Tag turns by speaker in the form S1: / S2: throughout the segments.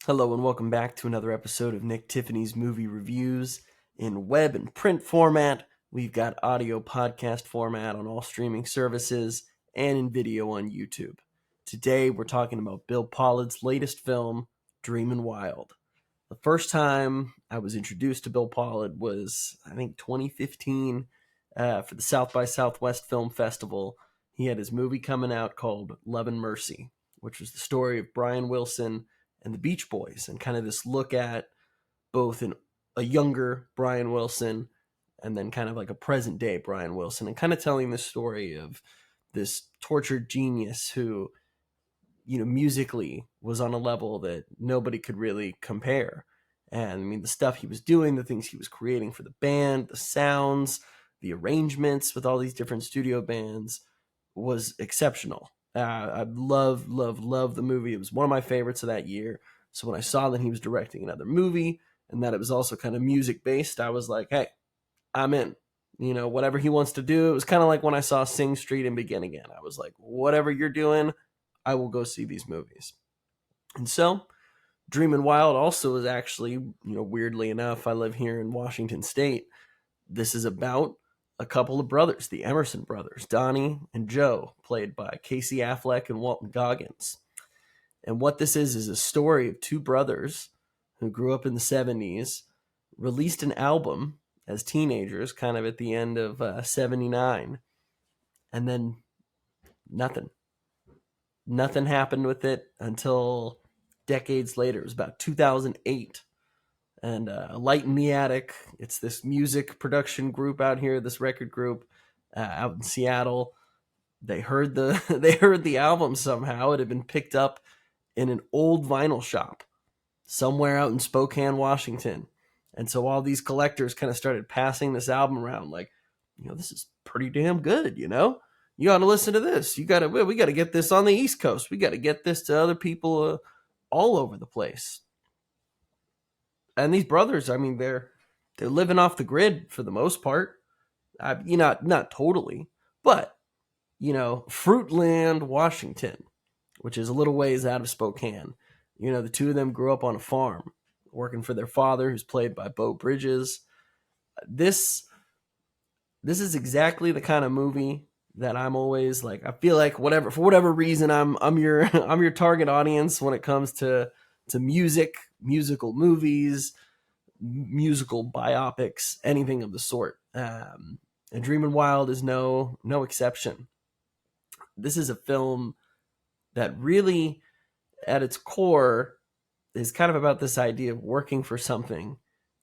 S1: Hello and welcome back to another episode of Nick Tiffany's Movie Reviews in web and print format. We've got audio podcast format on all streaming services and in video on YouTube. Today we're talking about Bill Pollard's latest film, Dreamin Wild. The first time I was introduced to Bill Pollard was, I think, 2015 for the South by Southwest Film Festival. He had his movie coming out called Love and Mercy, which was the story of Brian Wilson and the Beach Boys, and kind of this look at both a younger Brian Wilson and then kind of like a present day Brian Wilson, and kind of telling the story of this tortured genius who, musically was on a level that nobody could really compare. And I mean, the stuff he was doing, the things he was creating for the band, the sounds, the arrangements with all these different studio bands was exceptional. I love the movie. It was one of my favorites of that year. So when I saw that he was directing another movie and that it was also kind of music based, I was like, hey, I'm in. Whatever he wants to do. It was kind of like when I saw Sing Street and Begin Again. I was like, whatever you're doing, I will go see these movies. And so Dreamin Wild also is actually, weirdly enough, I live here in Washington State. This is about a couple of brothers, the Emerson Brothers, Donnie and Joe, played by Casey Affleck and Walton Goggins. And what this is a story of two brothers who grew up in the 70s, released an album as teenagers, kind of at the end of 79, and then nothing. Nothing happened with it until decades later. It was about 2008. And Light in the Attic, it's this music production group out here, this record group out in Seattle. They heard the album somehow. It had been picked up in an old vinyl shop somewhere out in Spokane, Washington. And so all these collectors kind of started passing this album around like, this is pretty damn good, You got to listen to this. We got to get this on the East Coast. We got to get this to other people all over the place. And these brothers, I mean, they're living off the grid for the most part. Not totally, but Fruitland, Washington, which is a little ways out of Spokane. The two of them grew up on a farm, working for their father, who's played by Beau Bridges. This is exactly the kind of movie that I'm always like. I feel like for whatever reason, I'm your I'm your target audience when it comes to music, musical movies, musical biopics, anything of the sort. And Dreamin Wild is no exception. This is a film that really, at its core, is kind of about this idea of working for something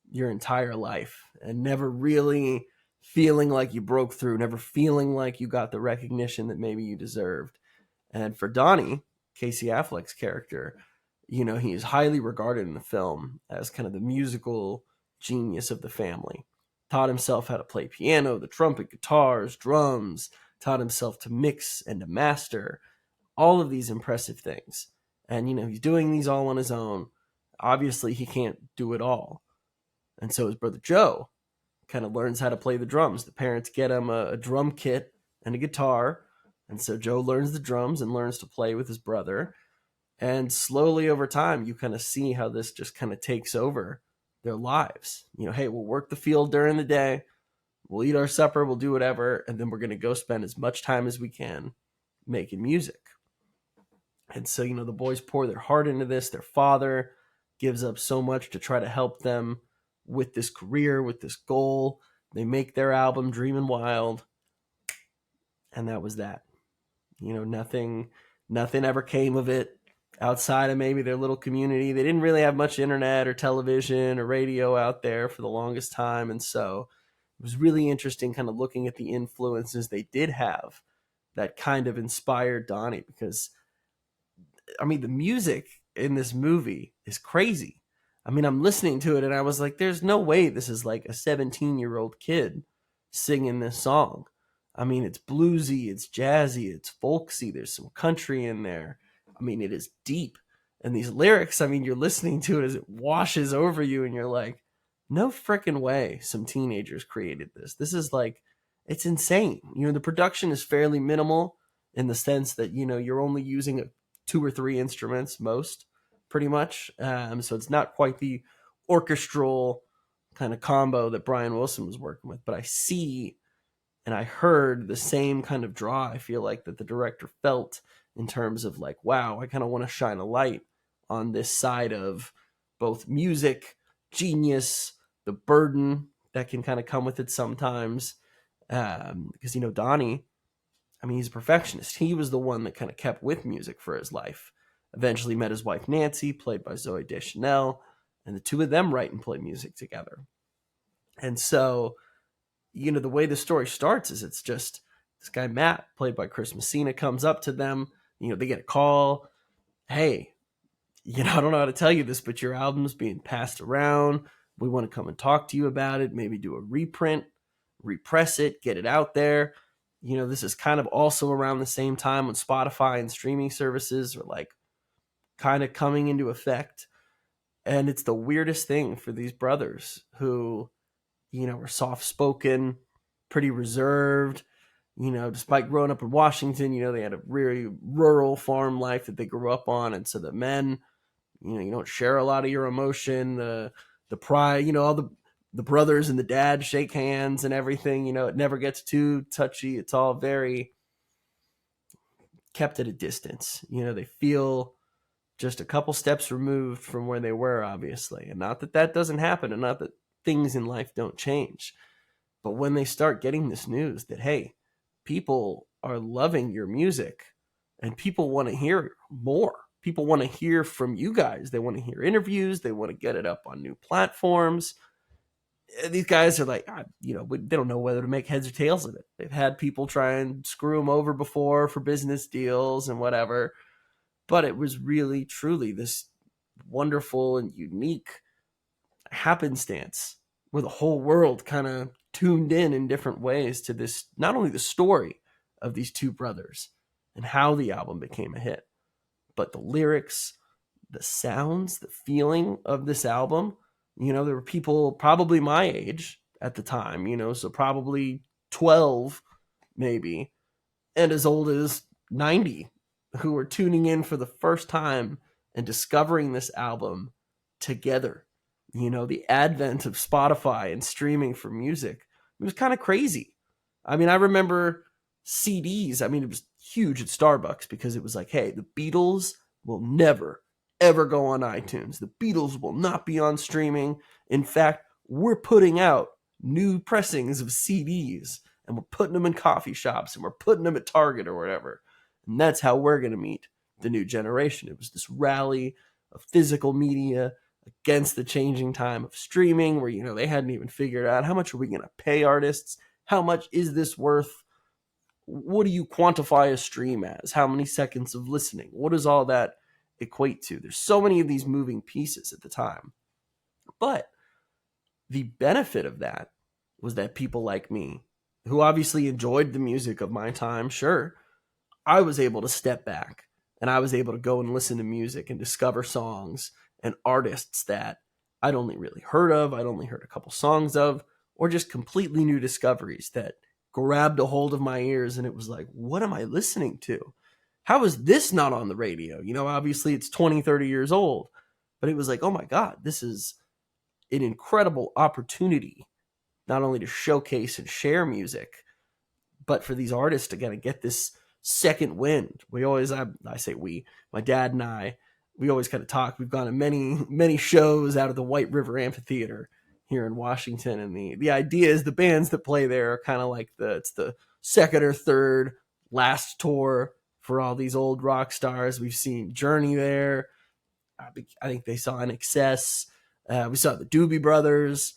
S1: your entire life and never really feeling like you broke through, never feeling like you got the recognition that maybe you deserved. And for Donnie, Casey Affleck's character, he is highly regarded in the film as kind of the musical genius of the family. Taught himself how to play piano, the trumpet, guitars, drums, taught himself to mix and to master all of these impressive things. And, he's doing these all on his own. Obviously, he can't do it all. And so his brother Joe kind of learns how to play the drums. The parents get him a drum kit and a guitar. And so Joe learns the drums and learns to play with his brother. And slowly over time, you kind of see how this just kind of takes over their lives. Hey, we'll work the field during the day. We'll eat our supper. We'll do whatever. And then we're going to go spend as much time as we can making music. And so, the boys pour their heart into this. Their father gives up so much to try to help them with this career, with this goal. They make their album, Dreamin Wild. And that was that. Nothing ever came of it outside of maybe their little community. They didn't really have much internet or television or radio out there for the longest time. And so it was really interesting kind of looking at the influences they did have that kind of inspired Donnie, because I mean, the music in this movie is crazy. I mean, I'm listening to it and I was like, there's no way this is like a 17-year-old kid singing this song. I mean, it's bluesy, it's jazzy, it's folksy. There's some country in there. I mean, it is deep. And these lyrics, I mean, you're listening to it as it washes over you and you're like, no freaking way some teenagers created this. This is like, it's insane. The production is fairly minimal in the sense that, you're only using 2 or 3 instruments most pretty much. So it's not quite the orchestral kind of combo that Brian Wilson was working with, but I see and I heard the same kind of draw I feel like that the director felt in terms of like, wow, I kind of want to shine a light on this side of both music, genius, the burden that can kind of come with it sometimes. Because, Donnie, I mean, he's a perfectionist. He was the one that kind of kept with music for his life. Eventually met his wife, Nancy, played by Zooey Deschanel, and the two of them write and play music together. And so, the way the story starts is it's just this guy, Matt, played by Chris Messina, comes up to them. They get a call. Hey, I don't know how to tell you this, but your album's being passed around. We want to come and talk to you about it, maybe do a reprint, repress it, get it out there. This is kind of also around the same time when Spotify and streaming services are like kind of coming into effect. And it's the weirdest thing for these brothers who, were soft-spoken, pretty reserved. Despite growing up in Washington, they had a really rural farm life that they grew up on. And so the men, you don't share a lot of your emotion, the pride, all the brothers and the dad shake hands and everything. It never gets too touchy. It's all very kept at a distance. They feel just a couple steps removed from where they were, obviously. And not that doesn't happen, and not that things in life don't change. But when they start getting this news that, hey, people are loving your music and people want to hear more. People want to hear from you guys. They want to hear interviews. They want to get it up on new platforms. These guys are like, they don't know whether to make heads or tails of it. They've had people try and screw them over before for business deals and whatever. But it was really, truly this wonderful and unique happenstance where the whole world kind of tuned in different ways to this, not only the story of these two brothers and how the album became a hit, but the lyrics, the sounds, the feeling of this album. There were people probably my age at the time, so probably 12 maybe, and as old as 90 who were tuning in for the first time and discovering this album together. The advent of Spotify and streaming for music, it was kind of crazy. I mean, I remember CDs. I mean, it was huge at Starbucks because it was like, hey, the Beatles will never, ever go on iTunes. The Beatles will not be on streaming. In fact, we're putting out new pressings of CDs and we're putting them in coffee shops and we're putting them at Target or whatever. And that's how we're going to meet the new generation. It was this rally of physical media against the changing time of streaming where, they hadn't even figured out how much are we going to pay artists? How much is this worth? What do you quantify a stream as? How many seconds of listening? What does all that equate to? There's so many of these moving pieces at the time. But the benefit of that was that people like me, who obviously enjoyed the music of my time, sure, I was able to step back and I was able to go and listen to music and discover songs and artists that I'd only really heard of, I'd only heard a couple songs of, or just completely new discoveries that grabbed a hold of my ears and it was like, what am I listening to? How is this not on the radio? Obviously it's 20, 30 years old, but it was like, oh my God, this is an incredible opportunity, not only to showcase and share music, but for these artists to kind of get this second wind. I say we, my dad and I, we always kind of talk. We've gone to many, many shows out of the White River Amphitheater here in Washington. And the idea is the bands that play there are kind of like it's the second or third last tour for all these old rock stars. We've seen Journey there. I think they saw In Excess. We saw the Doobie Brothers,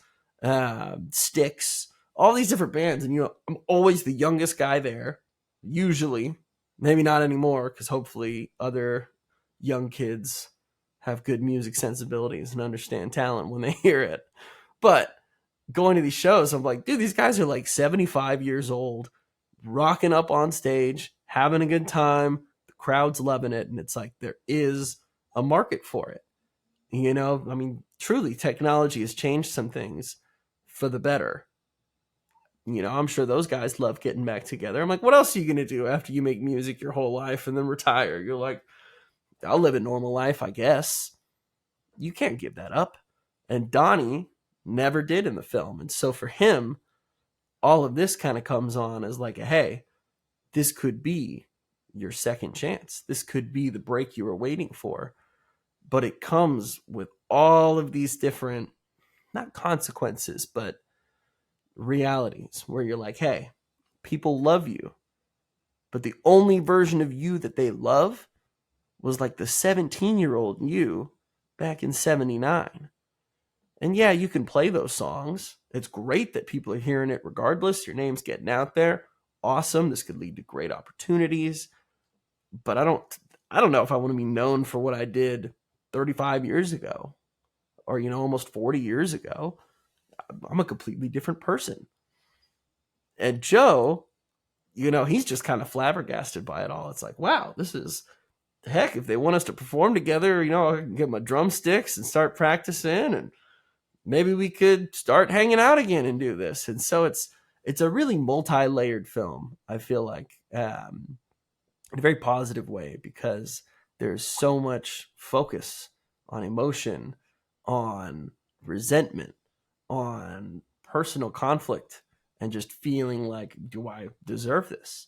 S1: Styx, all these different bands. And, I'm always the youngest guy there, usually. Maybe not anymore, because hopefully other young kids have good music sensibilities and understand talent when they hear it. But going to these shows, I'm like, dude, these guys are like 75 years old, rocking up on stage, having a good time. The crowd's loving it. And it's like, there is a market for it. I mean, truly, technology has changed some things for the better. I'm sure those guys love getting back together. I'm like, what else are you going to do after you make music your whole life and then retire? You're like, I'll live a normal life, I guess. You can't give that up. And Donnie never did in the film. And so for him, all of this kind of comes on as like, hey, this could be your second chance. This could be the break you were waiting for. But it comes with all of these different, not consequences, but realities where you're like, hey, people love you, but the only version of you that they love was like the 17-year-old you back in 79. And yeah, you can play those songs. It's great that people are hearing it regardless. Your name's getting out there. Awesome. This could lead to great opportunities. But I don't know if I want to be known for what I did 35 years ago or, almost 40 years ago. I'm a completely different person. And Joe, he's just kind of flabbergasted by it all. It's like, wow, this is, heck, if they want us to perform together, I can get my drumsticks and start practicing, and maybe we could start hanging out again and do this. And so it's a really multi-layered film, I feel like, in a very positive way, because there's so much focus on emotion, on resentment, on personal conflict, and just feeling like, do I deserve this?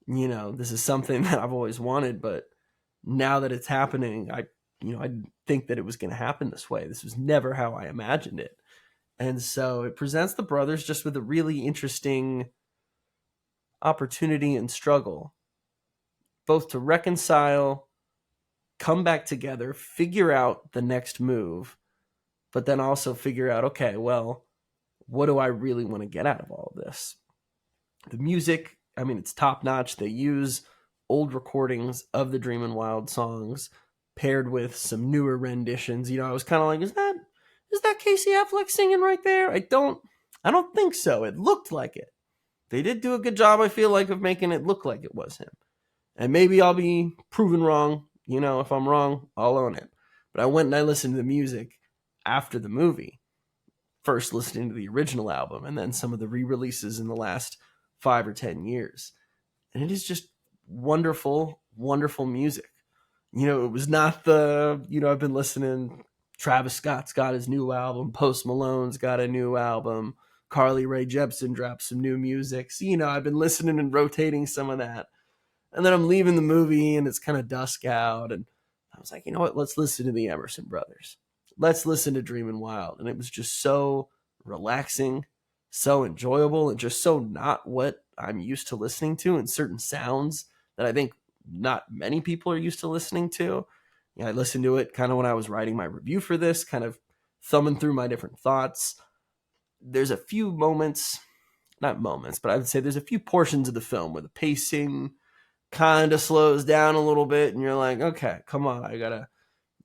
S1: This is something that I've always wanted, but now that it's happening, I think that it was going to happen this way. This was never how I imagined it. And so it presents the brothers just with a really interesting opportunity and struggle, both to reconcile, come back together, figure out the next move, but then also figure out, okay, well, what do I really want to get out of all of this? The music, it's top notch. They use old recordings of the Dreamin Wild songs paired with some newer renditions. I was kind of like, is that Casey Affleck singing right there? I don't think so. It looked like it. They did do a good job, I feel like, of making it look like it was him. And maybe I'll be proven wrong. If I'm wrong, I'll own it. But I went and I listened to the music after the movie, first listening to the original album and then some of the re-releases in the last 5 or 10 years. And it is just wonderful, wonderful music. It was not I've been listening, Travis Scott's got his new album, Post Malone's got a new album, Carly Rae Jepsen dropped some new music. So, I've been listening and rotating some of that. And then I'm leaving the movie and it's kind of dusk out. And I was like, you know what? Let's listen to the Emerson Brothers. Let's listen to Dreamin Wild. And it was just so relaxing, so enjoyable, and just so not what I'm used to listening to, and certain sounds that I think not many people are used to listening to. I listened to it kind of when I was writing my review for this, kind of thumbing through my different thoughts. There's a few moments, not moments, but I would say there's a few portions of the film where the pacing kind of slows down a little bit, and you're like, okay, come on, I gotta,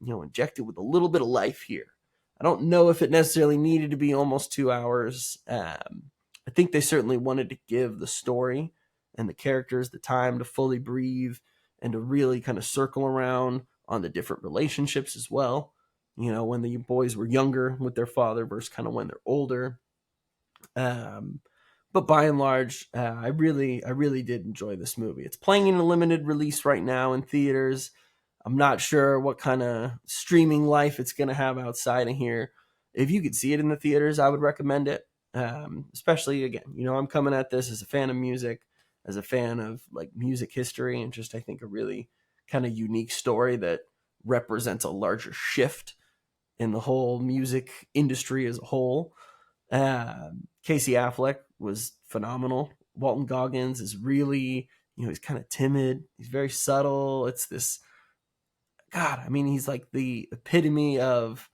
S1: inject it with a little bit of life here. I don't know if it necessarily needed to be almost 2 hours. I think they certainly wanted to give the story and the characters the time to fully breathe and to really kind of circle around on the different relationships as well. When the boys were younger with their father versus kind of when they're older. But by and large, I really did enjoy this movie. It's playing in a limited release right now in theaters. I'm not sure what kind of streaming life it's going to have outside of here. If you could see it in the theaters, I would recommend it. Especially, again, I'm coming at this as a fan of music, as a fan of like music history, and just I think a really kind of unique story that represents a larger shift in the whole music industry as a whole. Casey Affleck was phenomenal. Walton Goggins is really, he's kind of timid. He's very subtle. It's this, God, he's like the epitome of,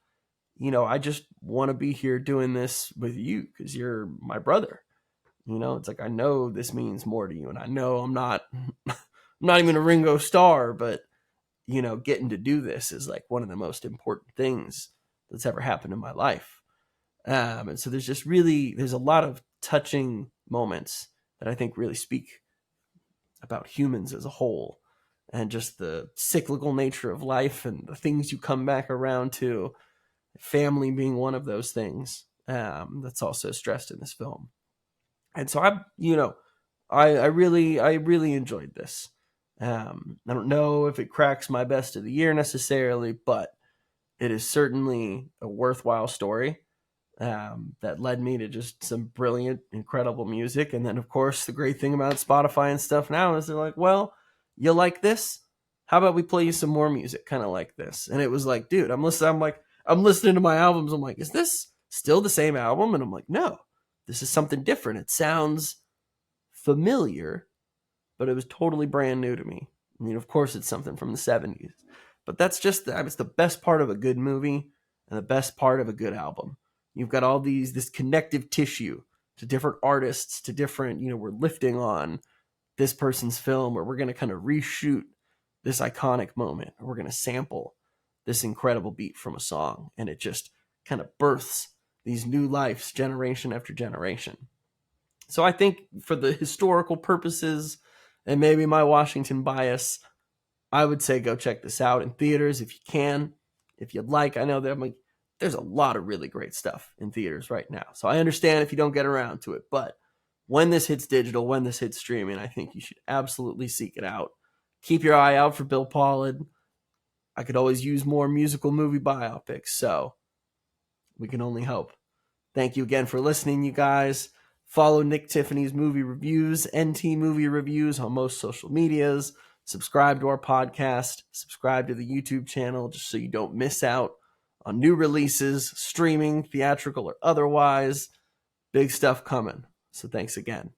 S1: I just want to be here doing this with you because you're my brother. It's like, I know this means more to you. And I know I'm not even a Ringo Starr, but, getting to do this is like one of the most important things that's ever happened in my life. And so there's a lot of touching moments that I think really speak about humans as a whole and just the cyclical nature of life and the things you come back around to, family being one of those things. That's also stressed in this film. And so I really enjoyed this. I don't know if it cracks my best of the year necessarily, but it is certainly a worthwhile story that led me to just some brilliant, incredible music. And then, of course, the great thing about Spotify and stuff now is they're like, well, you like this? How about we play you some more music kind of like this? And it was like, dude, I'm listening to my albums. I'm like, is this still the same album? And I'm like, no, this is something different. It sounds familiar, but it was totally brand new to me. I mean, of course, it's something from the 70s, but that's the best part of a good movie and the best part of a good album. You've got all this connective tissue to different artists, to different, we're lifting on this person's film, or we're going to kind of reshoot this iconic moment, or we're going to sample this incredible beat from a song. And it just kind of births these new lives generation after generation. So I think for the historical purposes and maybe my Washington bias, I would say go check this out in theaters if you can, if you'd like. I know that there's a lot of really great stuff in theaters right now. So I understand if you don't get around to it, but when this hits digital, when this hits streaming, I think you should absolutely seek it out. Keep your eye out for Bill Pollard. I could always use more musical movie biopics, so we can only hope. Thank you again for listening, you guys. Follow Nick Tiffany's movie reviews, NT Movie Reviews on most social medias. Subscribe to our podcast. Subscribe to the YouTube channel just so you don't miss out on new releases, streaming, theatrical, or otherwise. Big stuff coming. So thanks again.